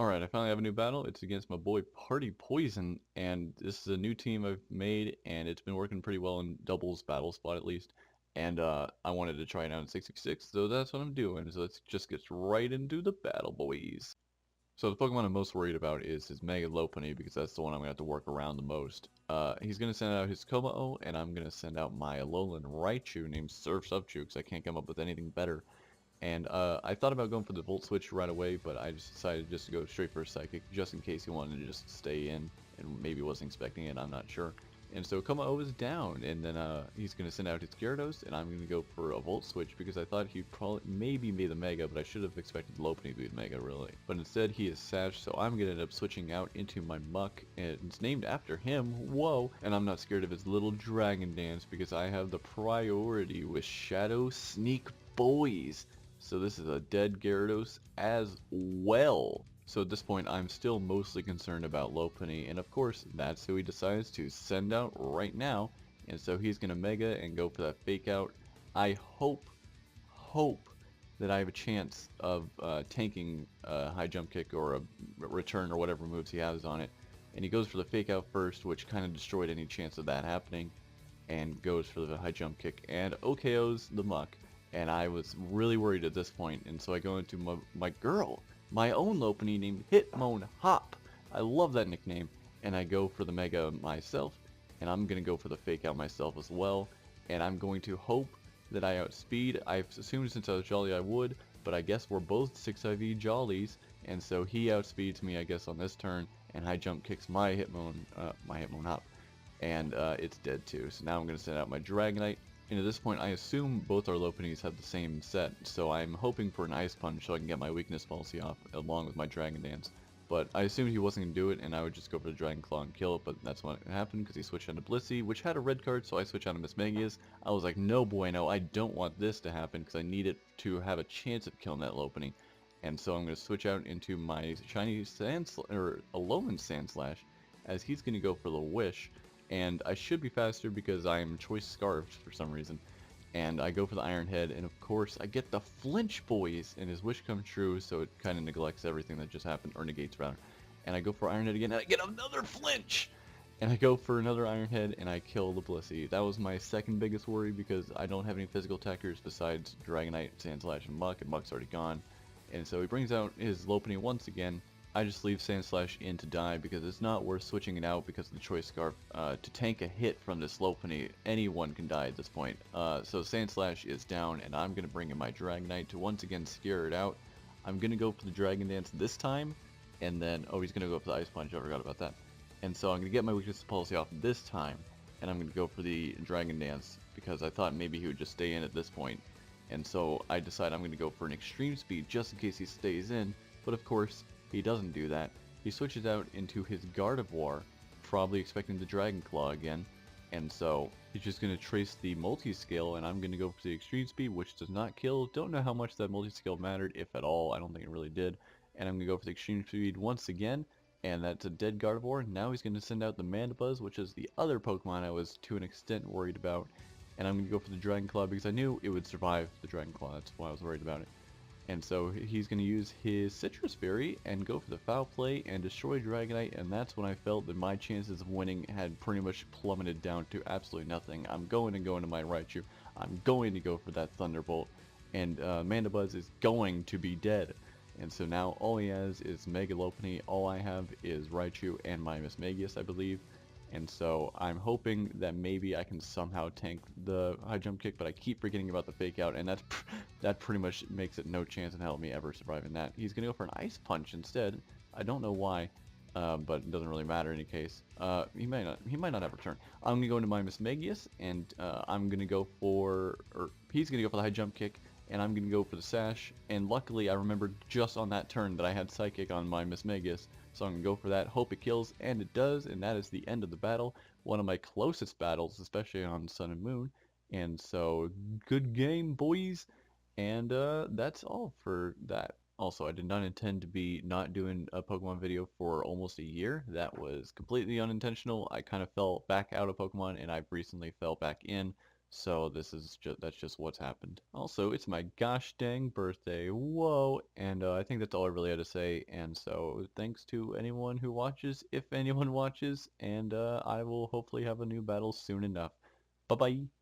Alright, I finally have a new battle. It's against my boy Poisin, and this is a new team I've made, and it's been working pretty well in doubles battle spot at least. And I wanted to try it out in 666, so that's what I'm doing. So let's just get right into the battle, boys. So the Pokemon I'm most worried about is his Mega Lopunny, because that's the one I'm going to have to work around the most. He's going to send out his Komao, and I'm going to send out my Alolan Raichu named Surf's Up because I can't come up with anything better. And I thought about going for the Volt Switch right away, but I just decided just to go straight for a Psychic, just in case he wanted to just stay in, and maybe wasn't expecting it, I'm not sure. And so Komao is down, and then he's going to send out his Gyarados, and I'm going to go for a Volt Switch, because I thought he'd probably maybe be the Mega, but I should have expected Lopunny to be the Mega, really. But instead, he is Sash, so I'm going to end up switching out into my Muck, and it's named after him, whoa! And I'm not scared of his little Dragon Dance, because I have the priority with Shadow Sneak Boys. So this is a dead Gyarados as well. So at this point, I'm still mostly concerned about Lopunny, and of course, that's who he decides to send out right now. And so he's going to Mega and go for that Fake Out. I hope that I have a chance of tanking a High Jump Kick or a Return or whatever moves he has on it. And he goes for the Fake Out first, which kind of destroyed any chance of that happening, and goes for the High Jump Kick and OKOs the Muck. And I was really worried at this point, and so I go into my girl, my own Lopunny named Hitmon Hop. I love that nickname, and I go for the Mega myself, and I'm going to go for the Fake Out myself as well, and I'm going to hope that I outspeed. I assumed since I was Jolly I would, but I guess we're both 6IV Jollies, and so he outspeeds me, I guess, on this turn, and High Jump kicks my Hitmon Hop, and it's dead too. So now I'm going to send out my Dragonite. And at this point, I assume both our Lopunnies have the same set, so I'm hoping for an Ice Punch so I can get my Weakness Policy off along with my Dragon Dance. But I assumed he wasn't going to do it, and I would just go for the Dragon Claw and kill it, but that's what happened because he switched onto Blissey, which had a red card, so I switched onto Mismagius. I was like, no bueno, I don't want this to happen because I need it to have a chance of killing that Lopunny. And so I'm going to switch out into my shiny Alolan Sandslash, as he's going to go for the Wish. And I should be faster because I am Choice Scarfed for some reason. And I go for the Iron Head, and of course I get the Flinch Boys, and his wish comes true, so it kind of neglects everything that just happened, or negates rather. And I go for Iron Head again, and I get another Flinch! And I go for another Iron Head, and I kill the Blissey. That was my second biggest worry, because I don't have any physical attackers besides Dragonite, Sandslash, and Muck's already gone. And so he brings out his Lopunny once again. I just leave Sandslash in to die because it's not worth switching it out because of the Choice Scarf. To tank a hit from this Lopunny, anyone can die at this point. So Sandslash is down, and I'm going to bring in my Dragonite to once again scare it out. I'm going to go for the Dragon Dance this time, and then, oh, he's going to go for the Ice Punch, I forgot about that. And so I'm going to get my Weakness Policy off this time, and I'm going to go for the Dragon Dance because I thought maybe he would just stay in at this point. And so I decide I'm going to go for an Extreme Speed just in case he stays in, but of course, he doesn't do that. He switches out into his Gardevoir, probably expecting the Dragon Claw again, and so he's just going to trace the multi-scale, and I'm going to go for the Extreme Speed, which does not kill. Don't know how much that multi-scale mattered, if at all. I don't think it really did. And I'm going to go for the Extreme Speed once again, and that's a dead Gardevoir. Now he's going to send out the Mandibuzz, which is the other Pokemon I was to an extent worried about, and I'm going to go for the Dragon Claw because I knew it would survive the Dragon Claw. That's why I was worried about it. And so he's going to use his Citrus Berry and go for the Foul Play and destroy Dragonite, and that's when I felt that my chances of winning had pretty much plummeted down to absolutely nothing. I'm going to go into my Raichu, I'm going to go for that Thunderbolt, and Mandibuzz is going to be dead. And so now all he has is Mega Lopunny, all I have is Raichu and my Mismagius, I believe. And so I'm hoping that maybe I can somehow tank the High Jump Kick, but I keep forgetting about the Fake Out, and that pretty much makes it no chance in hell of me ever surviving that. He's going to go for an Ice Punch instead. I don't know why, but it doesn't really matter in any case. He might not have return. I'm going to go into my Mismagius, and I'm going to go for, or he's going to go for the High Jump Kick, and I'm going to go for the Sash. And luckily, I remembered just on that turn that I had Psychic on my Mismagius. So I'm going to go for that, hope it kills, and it does, and that is the end of the battle. One of my closest battles, especially on Sun and Moon. And so, good game, boys! And that's all for that. Also, I did not intend to be not doing a Pokemon video for almost a year. That was completely unintentional. I kind of fell back out of Pokemon, and I've recently fell back in. So that's just what's happened. Also, it's my gosh dang birthday. Whoa. And I think that's all I really had to say. And so thanks to anyone who watches, if anyone watches, and I will hopefully have a new battle soon enough. Bye-bye.